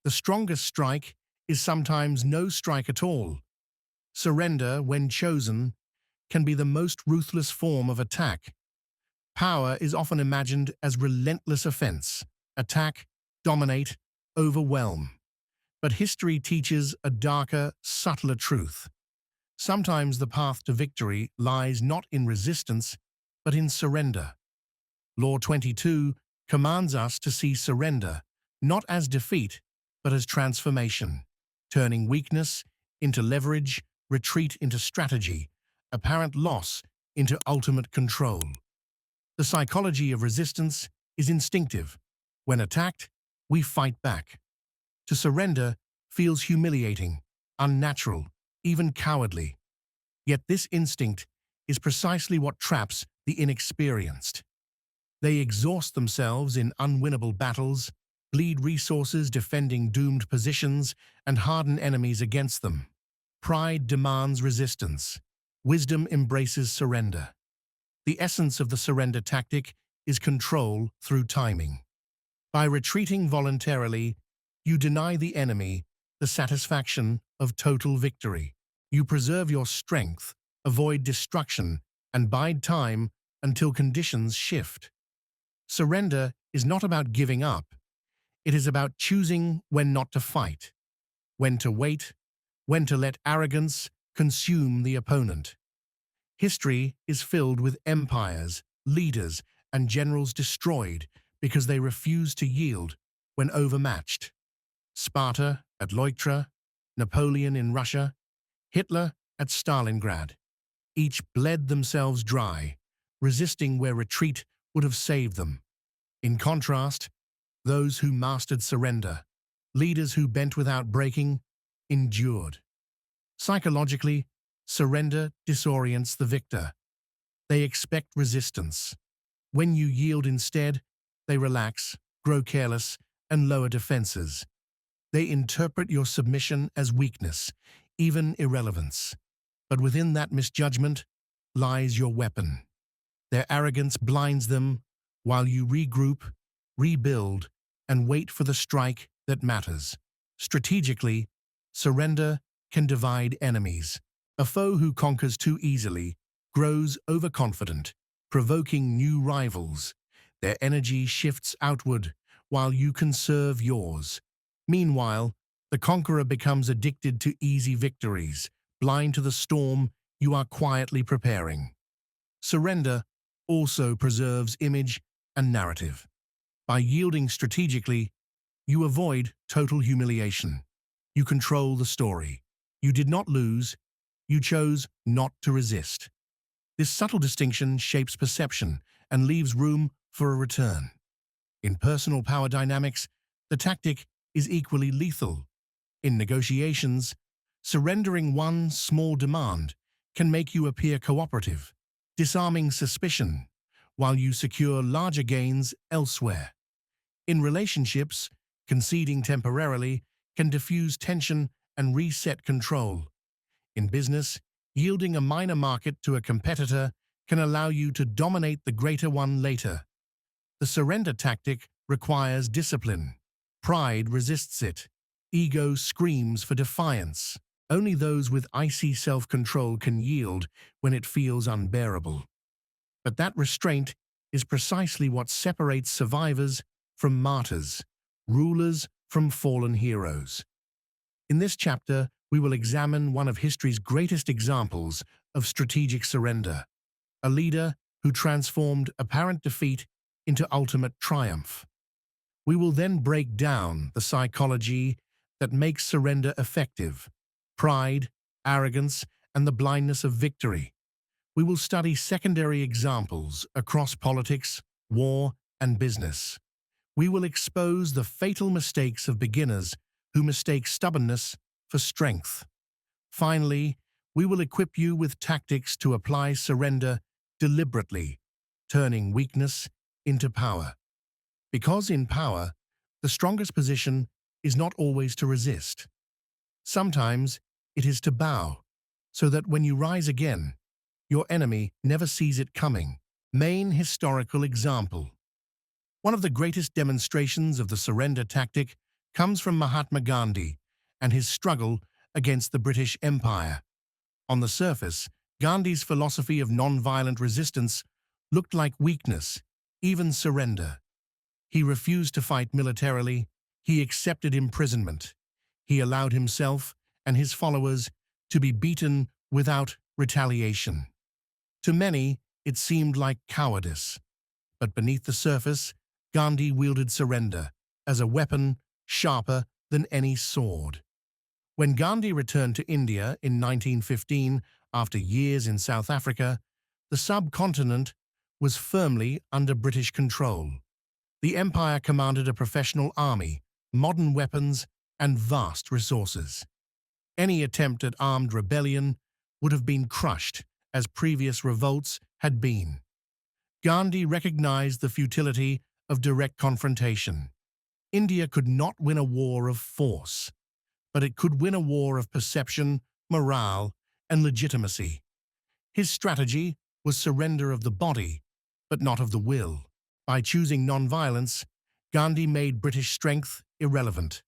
The strongest strike is sometimes no strike at all. Surrender, when chosen, can be the most ruthless form of attack. Power is often imagined as relentless offense, attack, dominate, overwhelm. But history teaches a darker, subtler truth. Sometimes the path to victory lies not in resistance, but in surrender. Law 22 commands us to see surrender not as defeat, but as transformation, turning weakness into leverage, retreat into strategy, apparent loss into ultimate control. The psychology of resistance is instinctive. When attacked, we fight back. To surrender feels humiliating, unnatural, even cowardly. Yet this instinct is precisely what traps the inexperienced. They exhaust themselves in unwinnable battles, bleed resources defending doomed positions, and harden enemies against them. Pride demands resistance. Wisdom embraces surrender. The essence of the surrender tactic is control through timing. By retreating voluntarily, you deny the enemy the satisfaction of total victory. You preserve your strength, avoid destruction, and bide time until conditions shift. Surrender is not about giving up. It is about choosing when not to fight, when to wait, when to let arrogance consume the opponent. History is filled with empires, leaders, and generals destroyed because they refused to yield when overmatched. Sparta at Leuctra, Napoleon in Russia, Hitler at Stalingrad. Each bled themselves dry, resisting where retreat would have saved them. In contrast, those who mastered surrender, leaders who bent without breaking, endured. Psychologically, surrender disorients the victor. They expect resistance. When you yield instead, they relax, grow careless, and lower defenses. They interpret your submission as weakness, even irrelevance. But within that misjudgment lies your weapon. Their arrogance blinds them while you regroup, rebuild, and wait for the strike that matters. Strategically, surrender can divide enemies. A foe who conquers too easily grows overconfident, provoking new rivals. Their energy shifts outward while you conserve yours. Meanwhile, the conqueror becomes addicted to easy victories, blind to the storm you are quietly preparing. Surrender also preserves image and narrative. By yielding strategically, you avoid total humiliation. You control the story. You did not lose. You chose not to resist. This subtle distinction shapes perception and leaves room for a return. In personal power dynamics, the tactic is equally lethal. In negotiations, surrendering one small demand can make you appear cooperative, disarming suspicion, while you secure larger gains elsewhere. In relationships, conceding temporarily can diffuse tension and reset control. In business, yielding a minor market to a competitor can allow you to dominate the greater one later. The surrender tactic requires discipline. Pride resists it. Ego screams for defiance. Only those with icy self-control can yield when it feels unbearable. But that restraint is precisely what separates survivors from martyrs, rulers from fallen heroes. In this chapter, we will examine one of history's greatest examples of strategic surrender, a leader who transformed apparent defeat into ultimate triumph. We will then break down the psychology that makes surrender effective: pride, arrogance, and the blindness of victory. We will study secondary examples across politics, war, and business. We will expose the fatal mistakes of beginners who mistake stubbornness for strength. Finally, we will equip you with tactics to apply surrender deliberately, turning weakness into power. Because in power, the strongest position is not always to resist. Sometimes it is to bow, so that when you rise again, your enemy never sees it coming. Main historical example. One of the greatest demonstrations of the surrender tactic comes from Mahatma Gandhi and his struggle against the British Empire. On the surface, Gandhi's philosophy of non-violent resistance looked like weakness, even surrender. He refused to fight militarily. He accepted imprisonment. He allowed himself and his followers to be beaten without retaliation. To many, it seemed like cowardice. But beneath the surface, Gandhi wielded surrender as a weapon sharper than any sword. When Gandhi returned to India in 1915 after years in South Africa, the subcontinent was firmly under British control. The empire commanded a professional army, modern weapons, and vast resources. Any attempt at armed rebellion would have been crushed, as previous revolts had been. Gandhi recognized the futility of direct confrontation. India could not win a war of force, but it could win a war of perception, morale, and legitimacy. His strategy was surrender of the body, but not of the will. By choosing non-violence, Gandhi made British strength irrelevant.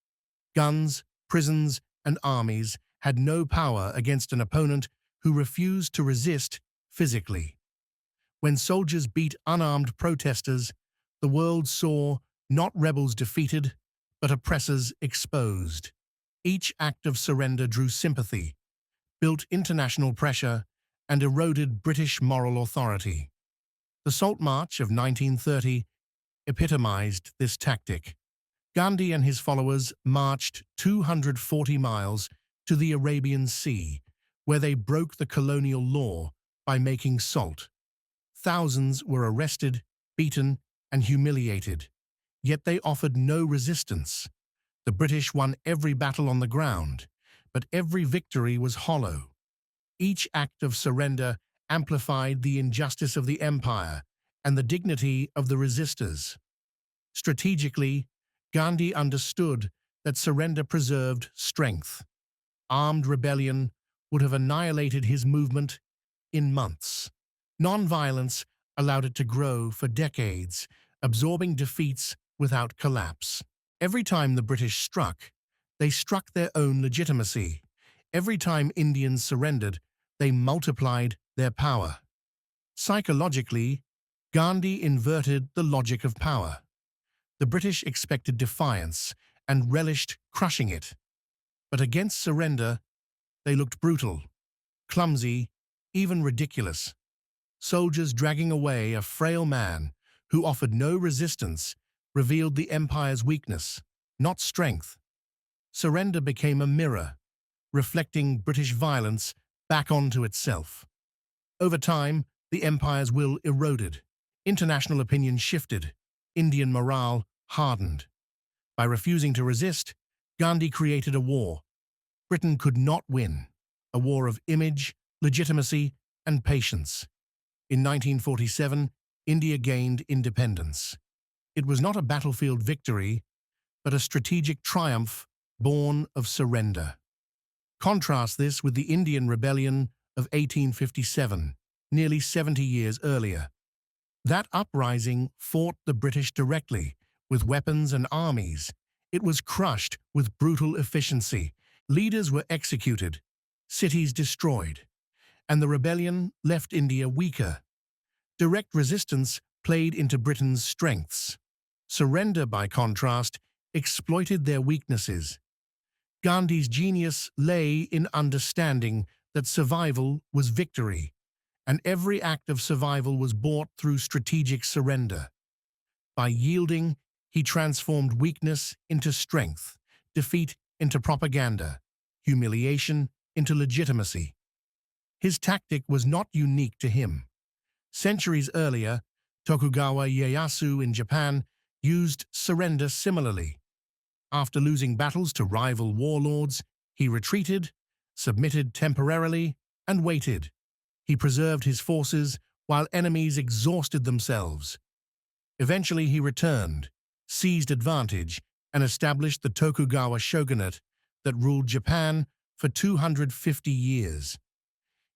Guns, prisons, and armies had no power against an opponent who refused to resist physically. When soldiers beat unarmed protesters, the world saw not rebels defeated, but oppressors exposed. Each act of surrender drew sympathy, built international pressure, and eroded British moral authority. The Salt March of 1930 epitomized this tactic. Gandhi and his followers marched 240 miles to the Arabian Sea, where they broke the colonial law by making salt. Thousands were arrested, beaten, and humiliated, yet they offered no resistance. The British won every battle on the ground, but every victory was hollow. Each act of surrender amplified the injustice of the empire and the dignity of the resistors. Strategically, Gandhi understood that surrender preserved strength. Armed rebellion would have annihilated his movement in months. Non-violence allowed it to grow for decades, absorbing defeats without collapse. Every time the British struck, they struck their own legitimacy. Every time Indians surrendered, they multiplied their power. Psychologically, Gandhi inverted the logic of power. The British expected defiance and relished crushing it. But against surrender, they looked brutal, clumsy, even ridiculous. Soldiers dragging away a frail man who offered no resistance revealed the empire's weakness, not strength. Surrender became a mirror, reflecting British violence back onto itself. Over time, the empire's will eroded. International opinion shifted. Indian morale hardened. By refusing to resist, Gandhi created a war Britain could not win, a war of image, legitimacy, and patience. In 1947, India gained independence. It was not a battlefield victory, but a strategic triumph born of surrender. Contrast this with the Indian Rebellion of 1857, nearly 70 years earlier. That uprising fought the British directly, with weapons and armies. It was crushed with brutal efficiency. Leaders were executed, cities destroyed, and the rebellion left India weaker. Direct resistance played into Britain's strengths. Surrender, by contrast, exploited their weaknesses. Gandhi's genius lay in understanding that survival was victory, and every act of survival was bought through strategic surrender. By yielding, he transformed weakness into strength, defeat into propaganda, humiliation into legitimacy. His tactic was not unique to him. Centuries earlier, Tokugawa Ieyasu in Japan used surrender similarly. After losing battles to rival warlords, he retreated, submitted temporarily, and waited. He preserved his forces while enemies exhausted themselves. Eventually he returned, seized advantage, and established the Tokugawa shogunate that ruled Japan for 250 years.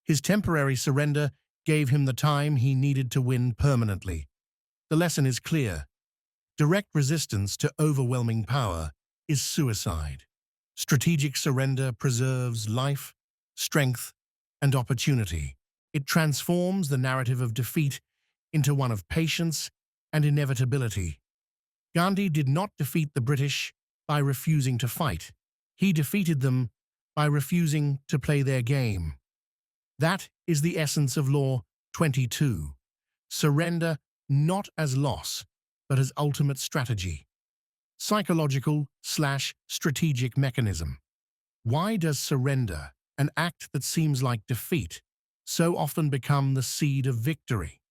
His temporary surrender gave him the time he needed to win permanently. The lesson is clear. Direct resistance to overwhelming power is suicide. Strategic surrender preserves life, strength, and opportunity. It transforms the narrative of defeat into one of patience and inevitability. Gandhi did not defeat the British by refusing to fight. He defeated them by refusing to play their game. That is the essence of Law 22. Surrender not as loss, but as ultimate strategy. Psychological/strategic mechanism. Why does surrender, an act that seems like defeat, so often become the seed of victory?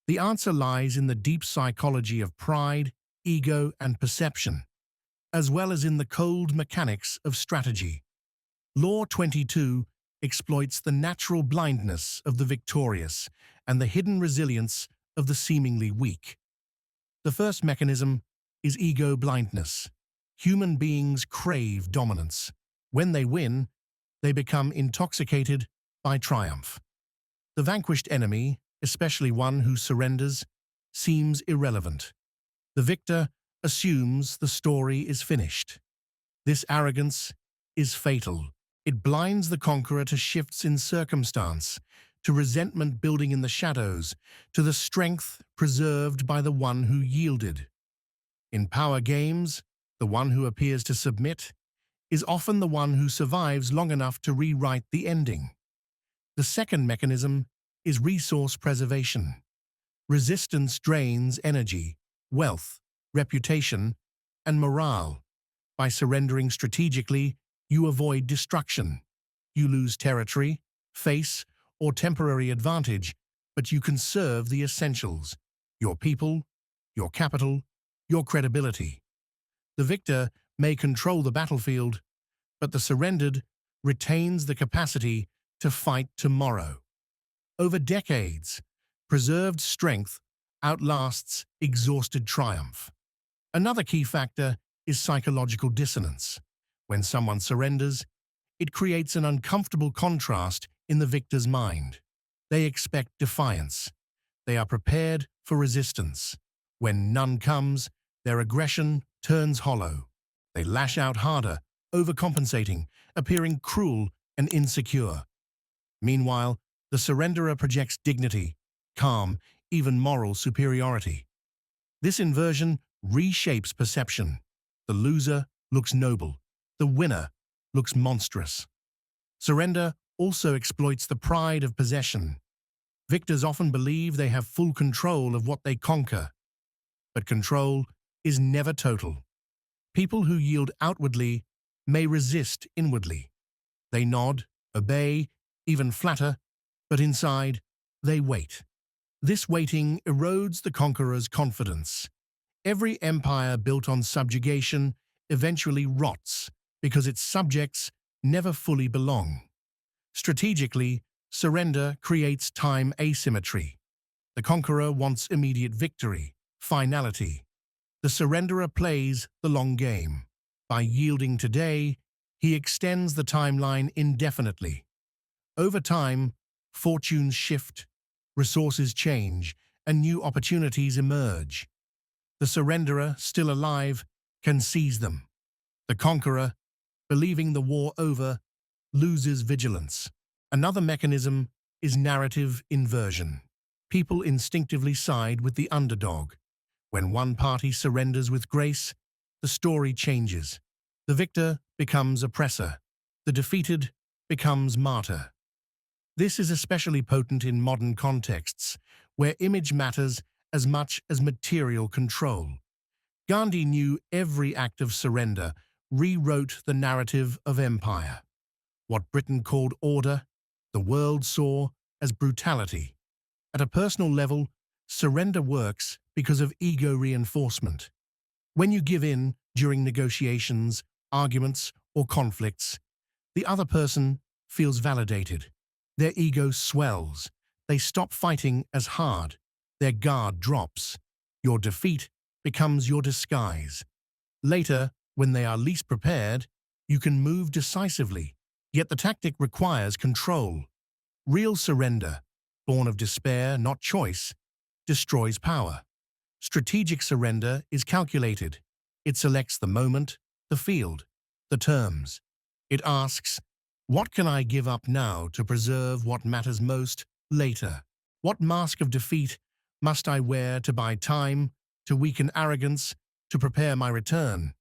The answer lies in the deep psychology of pride, ego, and perception, as well as in the cold mechanics of strategy. Law 22 exploits the natural blindness of the victorious and the hidden resilience of the seemingly weak. The first mechanism is ego blindness. Human beings crave dominance. When they win, they become intoxicated by triumph. The vanquished enemy, especially one who surrenders, seems irrelevant. The victor assumes the story is finished. This arrogance is fatal. It blinds the conqueror to shifts in circumstance, to resentment building in the shadows, to the strength preserved by the one who yielded. In power games, the one who appears to submit is often the one who survives long enough to rewrite the ending. The second mechanism is resource preservation. Resistance drains energy, wealth, reputation, and morale. By surrendering strategically, you avoid destruction. You lose territory, face, or temporary advantage, but you conserve the essentials: your people, your capital, your credibility. The victor may control the battlefield, but the surrendered retains the capacity to fight tomorrow. Over decades, preserved strength outlasts exhausted triumph. Another key factor is psychological dissonance. When someone surrenders, it creates an uncomfortable contrast in the victor's mind. They expect defiance. They are prepared for resistance. When none comes, their aggression turns hollow. They lash out harder, overcompensating, appearing cruel and insecure. Meanwhile, the surrenderer projects dignity, calm, even moral superiority. This inversion reshapes perception. The loser looks noble. The winner looks monstrous. Surrender also exploits the pride of possession. Victors often believe they have full control of what they conquer, but control is never total. People who yield outwardly may resist inwardly. They nod, obey, even flatter, but inside, they wait. This waiting erodes the conqueror's confidence. Every empire built on subjugation eventually rots because its subjects never fully belong. Strategically, surrender creates time asymmetry. The conqueror wants immediate victory, finality. The surrenderer plays the long game. By yielding today, he extends the timeline indefinitely. Over time, fortunes shift, resources change, and new opportunities emerge. The surrenderer, still alive, can seize them. The conqueror, believing the war over, loses vigilance. Another mechanism is narrative inversion. People instinctively side with the underdog. When one party surrenders with grace, the story changes. The victor becomes oppressor. The defeated becomes martyr. This is especially potent in modern contexts, where image matters as much as material control. Gandhi knew every act of surrender rewrote the narrative of empire. What Britain called order, the world saw as brutality. At a personal level, surrender works because of ego reinforcement. When you give in during negotiations, arguments, or conflicts, the other person feels validated. Their ego swells. They stop fighting as hard. Their guard drops. Your defeat becomes your disguise. Later, when they are least prepared, you can move decisively. Yet the tactic requires control. Real surrender, born of despair, not choice, destroys power. Strategic surrender is calculated. It selects the moment, the field, the terms. It asks, what can I give up now to preserve what matters most later? What mask of defeat must I wear to buy time, to weaken arrogance, to prepare my return?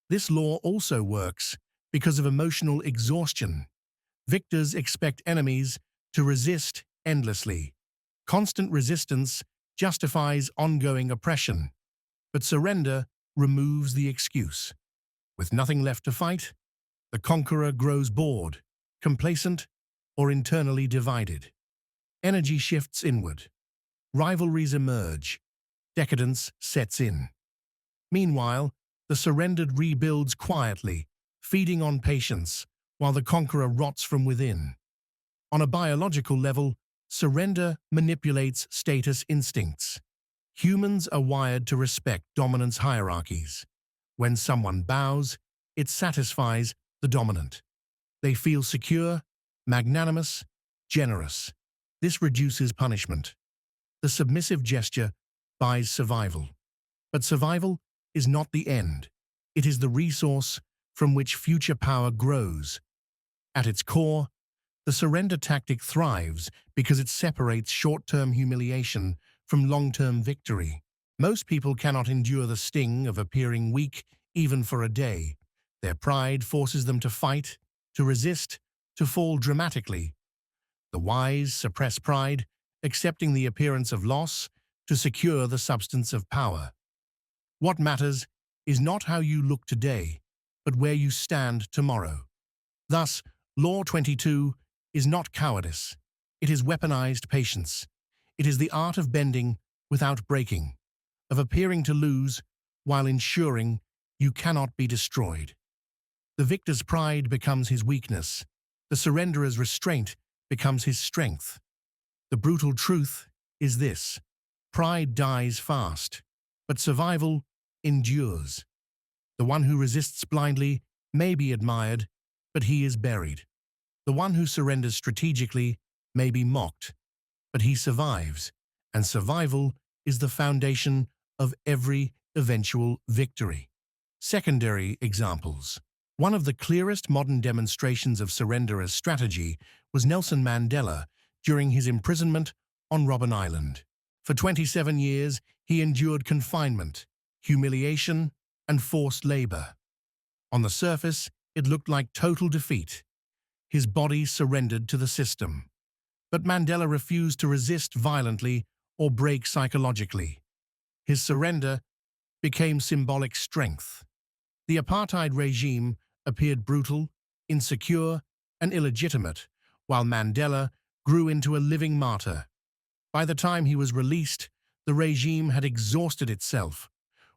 This law also works because of emotional exhaustion. Victors expect enemies to resist endlessly. Constant resistance justifies ongoing oppression, but surrender removes the excuse. With nothing left to fight, the conqueror grows bored, complacent, or internally divided. Energy shifts inward. Rivalries emerge. Decadence sets in. Meanwhile, the surrendered rebuilds quietly, feeding on patience, while the conqueror rots from within. On a biological level, surrender manipulates status instincts. Humans are wired to respect dominance hierarchies. When someone bows, it satisfies the dominant. They feel secure, magnanimous, generous. This reduces punishment. The submissive gesture buys survival. But survival is not the end. It is the resource from which future power grows. At its core, the surrender tactic thrives because it separates short-term humiliation from long-term victory. Most people cannot endure the sting of appearing weak even for a day. Their pride forces them to fight, to resist, to fall dramatically. The wise suppress pride, accepting the appearance of loss to secure the substance of power. What matters is not how you look today, but where you stand tomorrow. Thus, Law 22 is not cowardice. It is weaponized patience. It is the art of bending without breaking, of appearing to lose while ensuring you cannot be destroyed. The victor's pride becomes his weakness. The surrenderer's restraint becomes his strength. The brutal truth is this: pride dies fast, but survival endures. The one who resists blindly may be admired, but he is buried. The one who surrenders strategically may be mocked, but he survives, and survival is the foundation of every eventual victory. Secondary examples. One of the clearest modern demonstrations of surrender as strategy was Nelson Mandela during his imprisonment on Robben Island. For 27 years, he endured confinement, humiliation, and forced labor. On the surface, it looked like total defeat. His body surrendered to the system. But Mandela refused to resist violently or break psychologically. His surrender became symbolic strength. The apartheid regime appeared brutal, insecure, and illegitimate, while Mandela grew into a living martyr. By the time he was released, the regime had exhausted itself.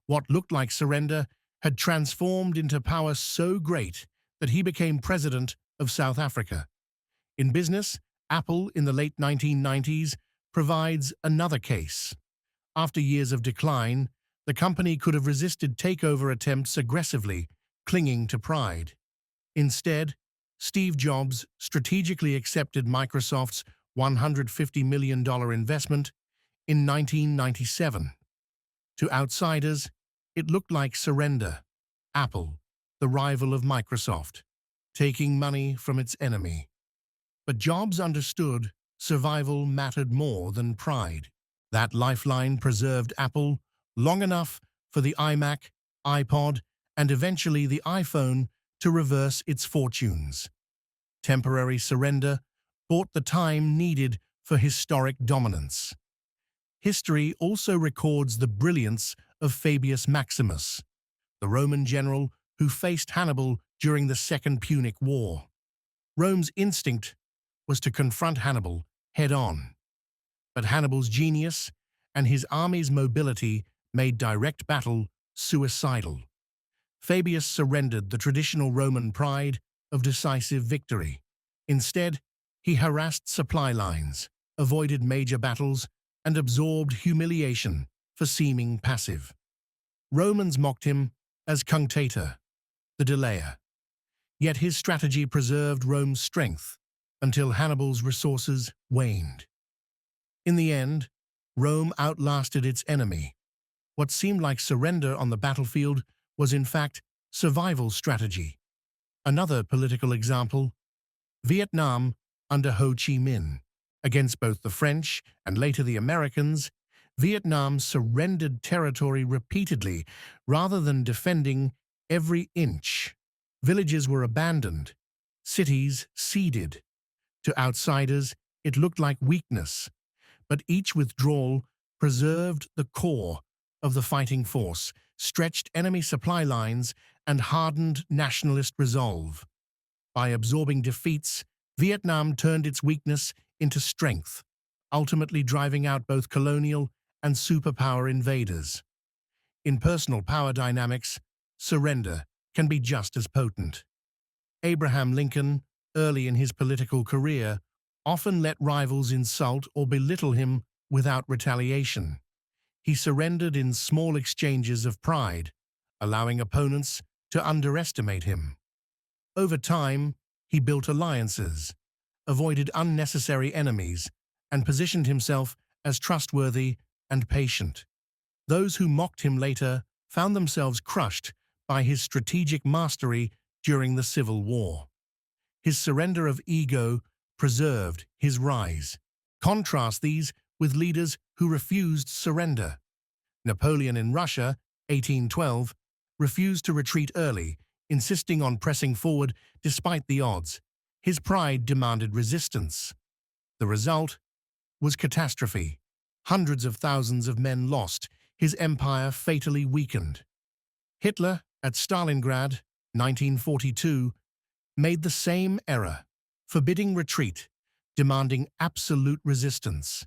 What looked like surrender had transformed into power so great that he became president of South Africa. In business, Apple in the late 1990s provides another case. After years of decline, the company could have resisted takeover attempts aggressively, clinging to pride. Instead, Steve Jobs strategically accepted Microsoft's $150 million investment in 1997. To outsiders, it looked like surrender. Apple, the rival of Microsoft, taking money from its enemy. But Jobs understood survival mattered more than pride. That lifeline preserved Apple long enough for the iMac, iPod, and eventually the iPhone to reverse its fortunes. Temporary surrender bought the time needed for historic dominance. History also records the brilliance of Fabius Maximus, the Roman general who faced Hannibal during the Second Punic War. Rome's instinct was to confront Hannibal head-on, but Hannibal's genius and his army's mobility made direct battle suicidal. Fabius surrendered the traditional Roman pride of decisive victory. Instead, he harassed supply lines, avoided major battles, and absorbed humiliation for seeming passive. Romans mocked him as cunctator, the delayer. Yet his strategy preserved Rome's strength until Hannibal's resources waned. In the end, Rome outlasted its enemy. What seemed like surrender on the battlefield was in fact Survival strategy. Another political example, Vietnam under Ho Chi Minh. Against both the French and later the Americans, Vietnam surrendered territory repeatedly rather than defending every inch. Villages were abandoned, cities ceded. To outsiders, it looked like weakness, but each withdrawal preserved the core of the fighting force, stretched enemy supply lines, and hardened nationalist resolve. By absorbing defeats, Vietnam turned its weakness into strength, ultimately driving out both colonial and superpower invaders. In personal power dynamics, surrender can be just as potent. Abraham Lincoln, early in his political career, often let rivals insult or belittle him without retaliation. He surrendered in small exchanges of pride, allowing opponents to underestimate him. Over time, he built alliances, avoided unnecessary enemies, and positioned himself as trustworthy and patient. Those who mocked him later found themselves crushed by his strategic mastery during the Civil War. His surrender of ego preserved his rise. Contrast these with leaders who refused surrender. Napoleon in Russia, 1812, refused to retreat early, insisting on pressing forward despite the odds. His pride demanded resistance. The result was catastrophe. Hundreds of thousands of men lost, his empire fatally weakened. Hitler, at Stalingrad, 1942, made the same error, forbidding retreat, demanding absolute resistance.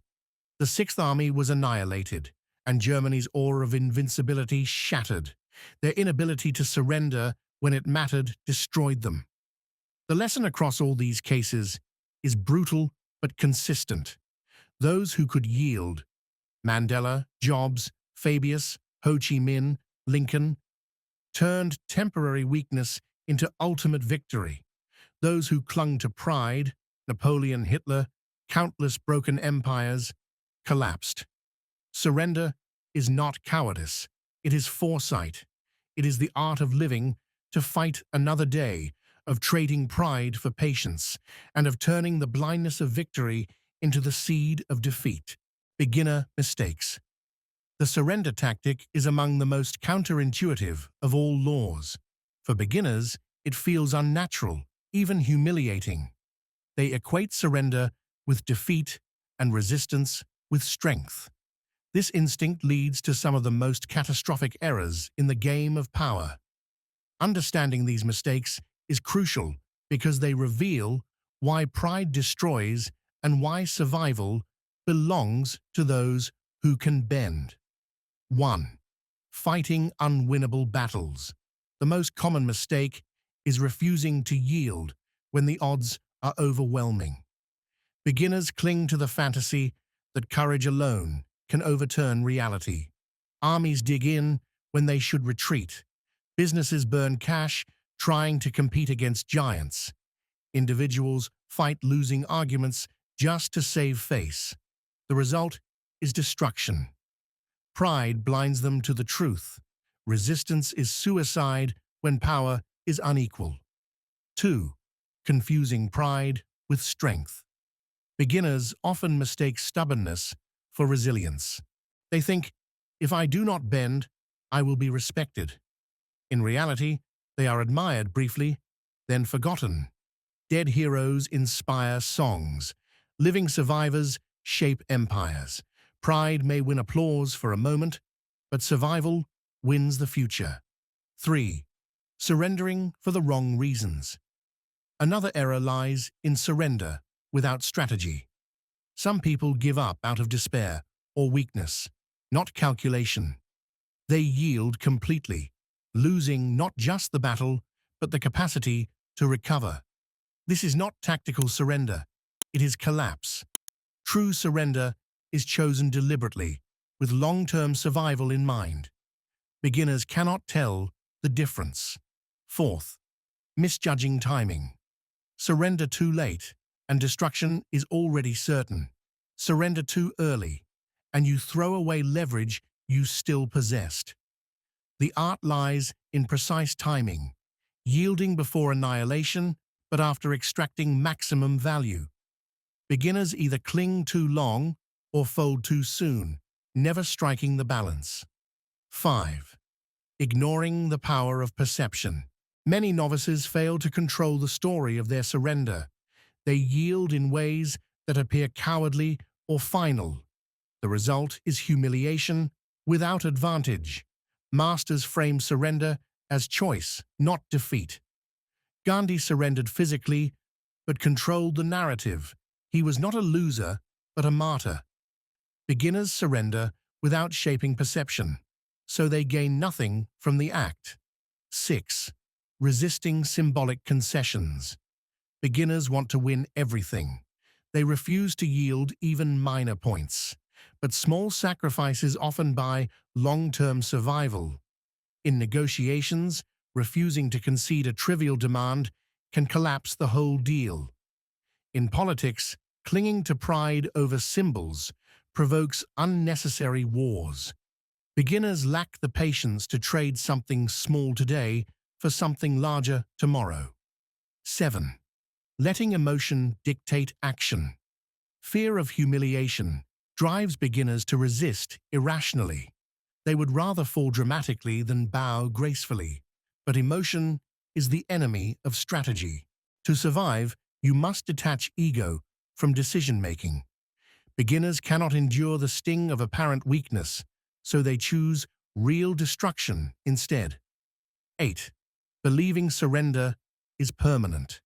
The Sixth Army was annihilated, and Germany's aura of invincibility shattered. Their inability to surrender when it mattered destroyed them. The lesson across all these cases is brutal but consistent. Those who could yield, Mandela, Jobs, Fabius, Ho Chi Minh, Lincoln, turned temporary weakness into ultimate victory. Those who clung to pride, Napoleon, Hitler, countless broken empires, collapsed. Surrender is not cowardice, it is foresight. It is the art of living to fight another day, of trading pride for patience, and of turning the blindness of victory into the seed of defeat. Beginner mistakes. The surrender tactic is among the most counterintuitive of all laws. For beginners, it feels unnatural, even humiliating. They equate surrender with defeat and resistance with strength. This instinct leads to some of the most catastrophic errors in the game of power. Understanding these mistakes is crucial because they reveal why pride destroys and why survival belongs to those who can bend. 1. Fighting unwinnable battles. The most common mistake is refusing to yield when the odds are overwhelming. Beginners cling to the fantasy that courage alone can overturn reality. Armies dig in when they should retreat. Businesses burn cash trying to compete against giants. Individuals fight losing arguments just to save face. The result is destruction. Pride blinds them to the truth. Resistance is suicide when power is unequal. 2. Confusing pride with strength. Beginners often mistake stubbornness for resilience. They think, if I do not bend, I will be respected. In reality, they are admired briefly, then forgotten. Dead heroes inspire songs. Living survivors shape empires. Pride may win applause for a moment, but survival wins the future. 3. Surrendering for the wrong reasons. Another error lies in surrender without strategy. Some people give up out of despair or weakness, not calculation. They yield completely, losing not just the battle, but the capacity to recover. This is not tactical surrender, it is collapse. True surrender is chosen deliberately, with long-term survival in mind. Beginners cannot tell the difference. 4th, misjudging timing. Surrender too late, and destruction is already certain. Surrender too early, and you throw away leverage you still possessed. The art lies in precise timing, yielding before annihilation, but after extracting maximum value. Beginners either cling too long or fold too soon, never striking the balance. 5. Ignoring the power of perception. Many novices fail to control the story of their surrender. They yield in ways that appear cowardly or final. The result is humiliation without advantage. Masters frame surrender as choice, not defeat. Gandhi surrendered physically, but controlled the narrative. He was not a loser, but a martyr. Beginners surrender without shaping perception, so they gain nothing from the act. 6. Resisting symbolic concessions. Beginners want to win everything. They refuse to yield even minor points, but small sacrifices often buy long-term survival. In negotiations, refusing to concede a trivial demand can collapse the whole deal. In politics, clinging to pride over symbols provokes unnecessary wars. Beginners lack the patience to trade something small today for something larger tomorrow. 7. Letting emotion dictate action. Fear of humiliation drives beginners to resist irrationally. They would rather fall dramatically than bow gracefully. But emotion is the enemy of strategy. To survive, you must detach ego from decision-making. Beginners cannot endure the sting of apparent weakness, so they choose real destruction instead. 8. Believing surrender is permanent.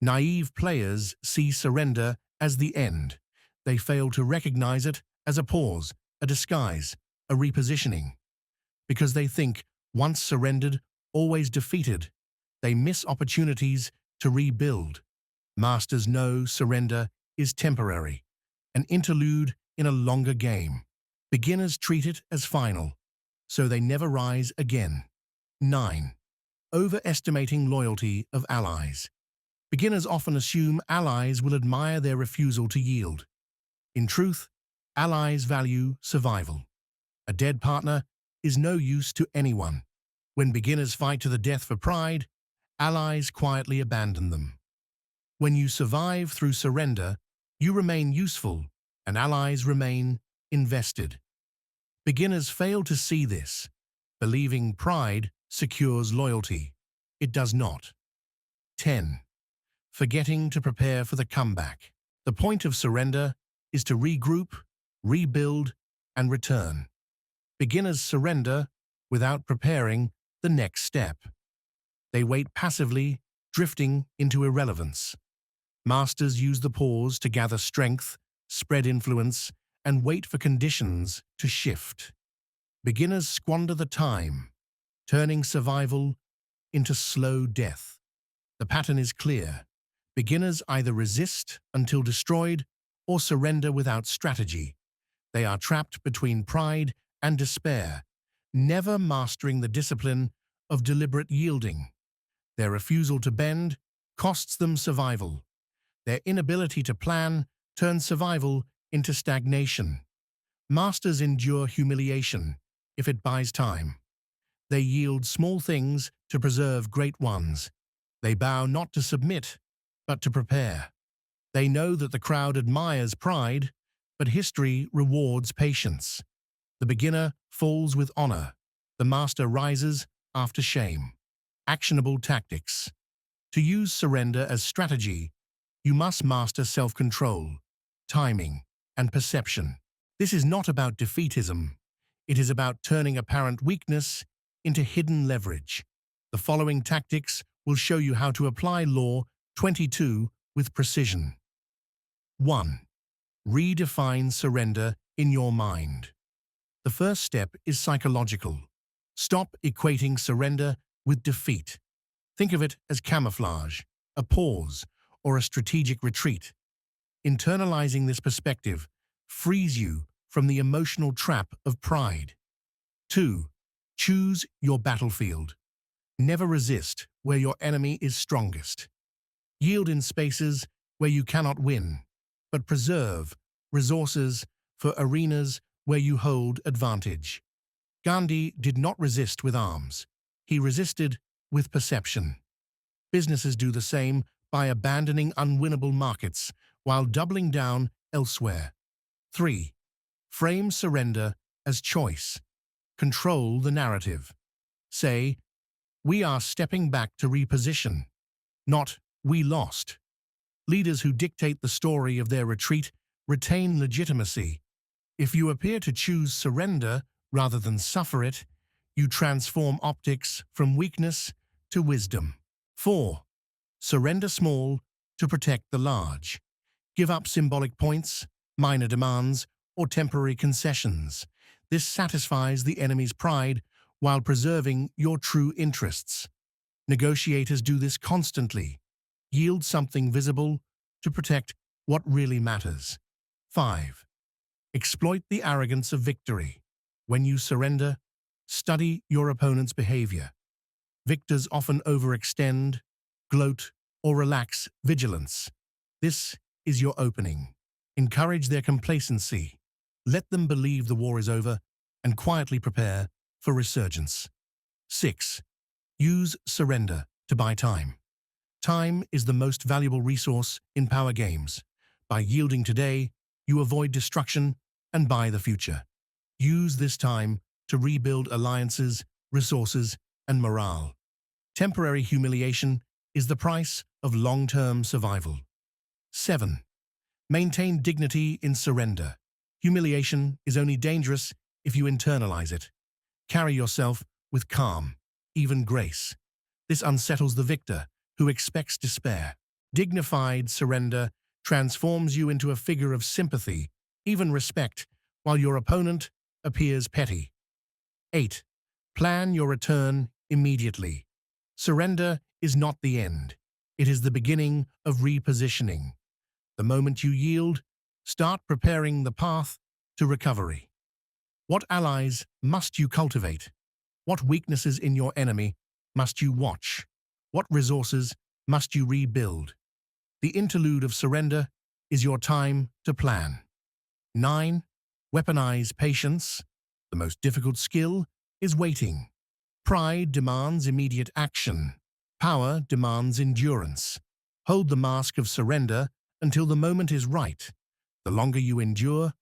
Naive players see surrender as the end. They fail to recognize it as a pause, a disguise, a repositioning. Because they think, once surrendered, always defeated, they miss opportunities to rebuild. Masters know surrender is temporary, an interlude in a longer game. Beginners treat it as final, so they never rise again. 9. Overestimating loyalty of allies. Beginners often assume allies will admire their refusal to yield. In truth, allies value survival. A dead partner is no use to anyone. When beginners fight to the death for pride, allies quietly abandon them. When you survive through surrender, you remain useful, and allies remain invested. Beginners fail to see this, believing pride secures loyalty. It does not. 10. Forgetting to prepare for the comeback. The point of surrender is to regroup, rebuild, and return. Beginners surrender without preparing the next step. They wait passively, drifting into irrelevance. Masters use the pause to gather strength, spread influence, and wait for conditions to shift. Beginners squander the time, turning survival into slow death. The pattern is clear. Beginners either resist until destroyed or surrender without strategy. They are trapped between pride and despair, never mastering the discipline of deliberate yielding. Their refusal to bend costs them survival. Their inability to plan turns survival into stagnation. Masters endure humiliation if it buys time. They yield small things to preserve great ones. They bow not to submit, but to prepare. They know that the crowd admires pride, but history rewards patience. The beginner falls with honor. The master rises after shame. Actionable tactics. To use surrender as strategy, you must master self-control, timing, and perception. This is not about defeatism. It is about turning apparent weakness into hidden leverage. The following tactics will show you how to apply Law 22 with precision. 1. Redefine surrender in your mind. The first step is psychological. Stop equating surrender with defeat. Think of it as camouflage, a pause, or a strategic retreat. Internalizing this perspective frees you from the emotional trap of pride. 2. Choose your battlefield. Never resist where your enemy is strongest. Yield in spaces where you cannot win, but preserve resources for arenas where you hold advantage. Gandhi did not resist with arms. He resisted with perception. Businesses do the same by abandoning unwinnable markets while doubling down elsewhere. 3. Frame surrender as choice. Control the narrative. Say, we are stepping back to reposition, not we lost. Leaders who dictate the story of their retreat retain legitimacy. If you appear to choose surrender rather than suffer it, you transform optics from weakness to wisdom. 4. Surrender small to protect the large. Give up symbolic points, minor demands, or temporary concessions. This satisfies the enemy's pride while preserving your true interests. Negotiators do this constantly. Yield something visible to protect what really matters. 5. Exploit the arrogance of victory. When you surrender, study your opponent's behavior. Victors often overextend, gloat, or relax vigilance. This is your opening. Encourage their complacency. Let them believe the war is over and quietly prepare for resurgence. 6. Use surrender to buy time. Time is the most valuable resource in power games. By yielding today, you avoid destruction and buy the future. Use this time to rebuild alliances, resources, and morale. Temporary humiliation is the price of long-term survival. 7. Maintain dignity in surrender. Humiliation is only dangerous if you internalize it. Carry yourself with calm, even grace. This unsettles the victor, who expects despair. Dignified surrender transforms you into a figure of sympathy, even respect, while your opponent appears petty. 8. Plan your return immediately. Surrender is not the end. It is the beginning of repositioning. The moment you yield, start preparing the path to recovery. What allies must you cultivate? What weaknesses in your enemy must you watch? What resources must you rebuild? The interlude of surrender is your time to plan. 9. Weaponize patience. The most difficult skill is waiting. Pride demands immediate action. Power demands endurance. Hold the mask of surrender until the moment is right. The longer you endure,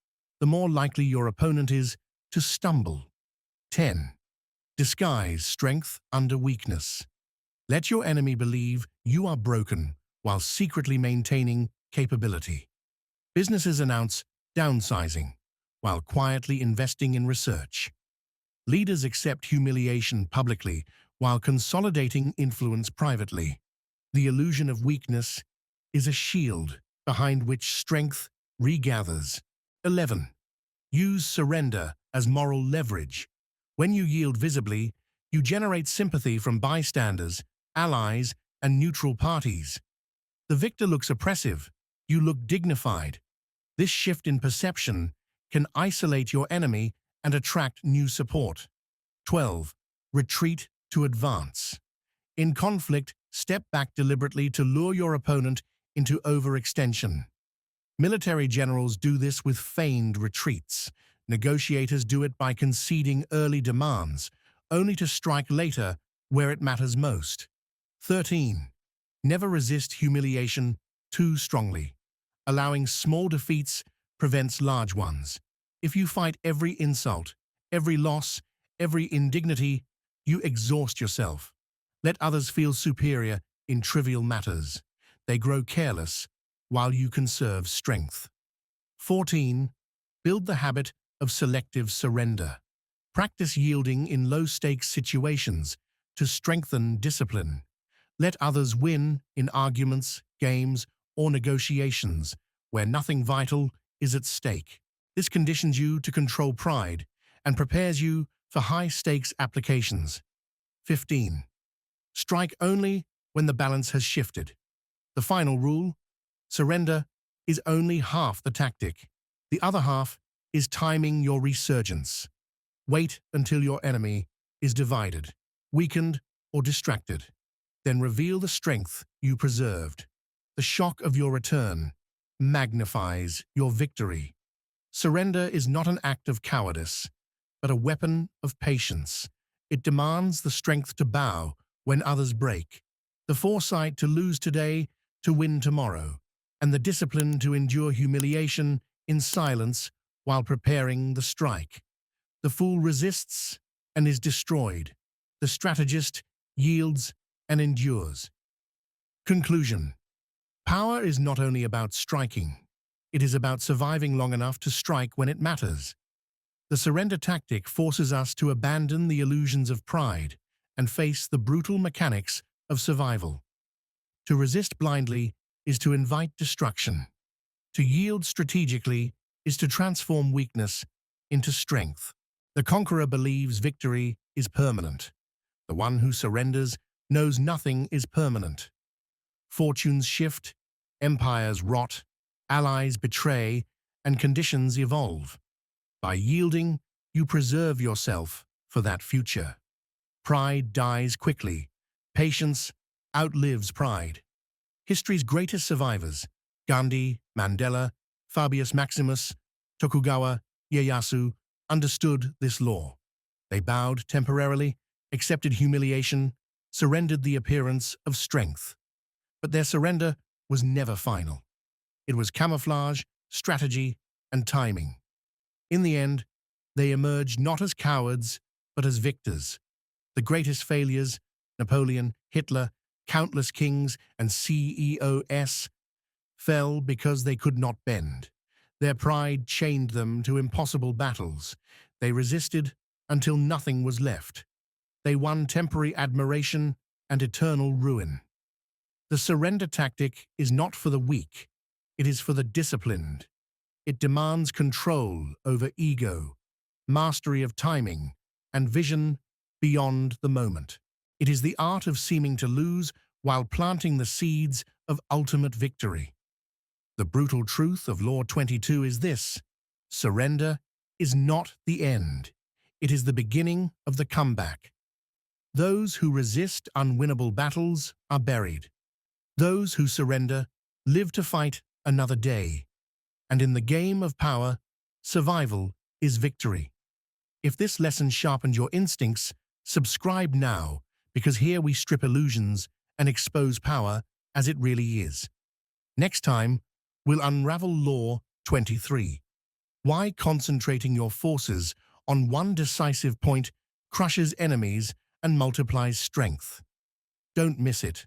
the more likely your opponent is to stumble. 10. Disguise strength under weakness. Let your enemy believe you are broken while secretly maintaining capability. Businesses announce downsizing while quietly investing in research. Leaders accept humiliation publicly while consolidating influence privately. The illusion of weakness is a shield behind which strength regathers. 11. Use surrender as moral leverage. When you yield visibly, you generate sympathy from bystanders, allies, and neutral parties. The victor looks oppressive, you look dignified. This shift in perception can isolate your enemy and attract new support. 12. Retreat to advance. In conflict, step back deliberately to lure your opponent into overextension. Military generals do this with feigned retreats. Negotiators do it by conceding early demands, only to strike later where it matters most. 13. Never resist humiliation too strongly. Allowing small defeats prevents large ones. If you fight every insult, every loss, every indignity, you exhaust yourself. Let others feel superior in trivial matters. They grow careless while you conserve strength. 14. Build the habit of selective surrender. Practice yielding in low-stakes situations to strengthen discipline. Let others win in arguments, games, or negotiations where nothing vital is at stake. This conditions you to control pride and prepares you for high-stakes applications. 15. Strike only when the balance has shifted. The final rule: surrender is only half the tactic. The other half is timing your resurgence. Wait until your enemy is divided, weakened, or distracted. Then reveal the strength you preserved. The shock of your return magnifies your victory. Surrender is not an act of cowardice, but a weapon of patience. It demands the strength to bow when others break, the foresight to lose today to win tomorrow, and the discipline to endure humiliation in silence while preparing the strike. The fool resists and is destroyed. The strategist yields and endures. Conclusion. Power is not only about striking, it is about surviving long enough to strike when it matters. The surrender tactic forces us to abandon the illusions of pride and face the brutal mechanics of survival. To resist blindly is to invite destruction. To yield strategically is to transform weakness into strength. The conqueror believes victory is permanent. The one who surrenders knows nothing is permanent. Fortunes shift, empires rot, allies betray, and conditions evolve. By yielding, you preserve yourself for that future. Pride dies quickly. Patience outlives pride. History's greatest survivors, Gandhi, Mandela, Fabius Maximus, Tokugawa Ieyasu, understood this law. They bowed temporarily, accepted humiliation, surrendered the appearance of strength. But their surrender was never final. It was camouflage, strategy, and timing. In the end, they emerged not as cowards, but as victors. The greatest failures, Napoleon, Hitler, countless kings, and CEOs, fell because they could not bend. Their pride chained them to impossible battles. They resisted until nothing was left. They won temporary admiration and eternal ruin. The surrender tactic is not for the weak. It is for the disciplined. It demands control over ego, mastery of timing, and vision beyond the moment. It is the art of seeming to lose while planting the seeds of ultimate victory. The brutal truth of Law 22 is this: surrender is not the end. It is the beginning of the comeback. Those who resist unwinnable battles are buried. Those who surrender live to fight another day. And in the game of power, survival is victory. If this lesson sharpened your instincts, subscribe now, because here we strip illusions and expose power as it really is. Next time, we'll unravel Law 23. Why concentrating your forces on one decisive point crushes enemies and multiplies strength. Don't miss it.